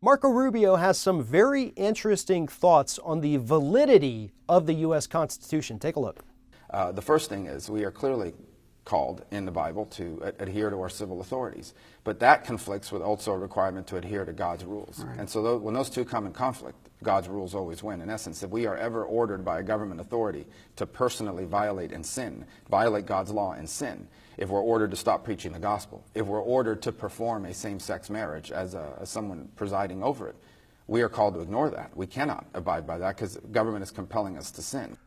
Marco Rubio has some very interesting thoughts on the validity of the U.S. Constitution. Take a look. The first thing is we are clearly called in the Bible to adhere to our civil authorities, but that conflicts with also a requirement to adhere to God's rules. Right. And so when those two come in conflict, God's rules always win. In essence, if we are ever ordered by a government authority to personally violate and sin, violate God's law and sin, if we're ordered to stop preaching the gospel, if we're ordered to perform a same-sex marriage as someone presiding over it, we are called to ignore that. We cannot abide by that because government is compelling us to sin.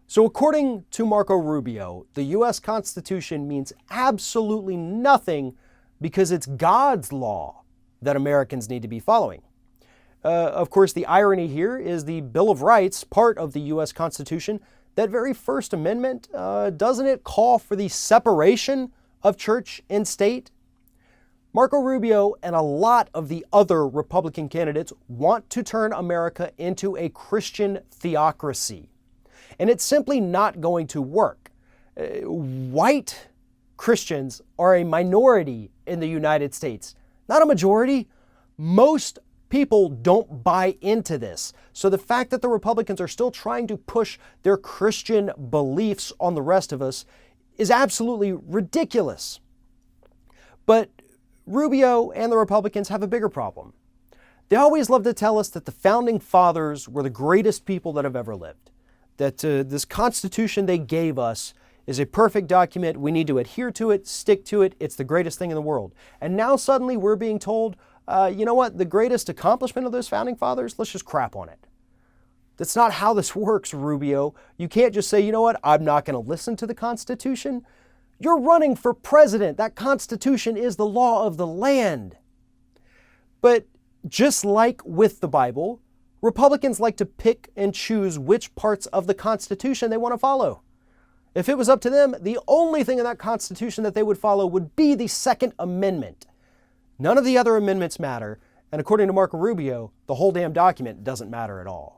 So according to Marco Rubio, the U.S. Constitution means absolutely nothing because it's God's law that Americans need to be following. Of course, the irony here is the Bill of Rights, part of the U.S. Constitution, that very First Amendment, doesn't it call for the separation of church and state? Marco Rubio and a lot of the other Republican candidates want to turn America into a Christian theocracy. And it's simply not going to work. White Christians are a minority in the United States, not a majority. Most people don't buy into this. So the fact that the Republicans are still trying to push their Christian beliefs on the rest of us is absolutely ridiculous. But Rubio and the Republicans have a bigger problem. They always love to tell us that the Founding Fathers were the greatest people that have ever lived. That this Constitution they gave us is a perfect document. We need to adhere to it, stick to it. It's the greatest thing in the world. And now suddenly we're being told, you know what, the greatest accomplishment of those Founding Fathers, let's just crap on it. That's not how this works, Rubio. You can't just say, you know what, I'm not going to listen to the Constitution. You're running for president. That Constitution is the law of the land. But just like with the Bible, Republicans like to pick and choose which parts of the Constitution they want to follow. If it was up to them, the only thing in that Constitution that they would follow would be the Second Amendment. None of the other amendments matter, and according to Marco Rubio, the whole damn document doesn't matter at all.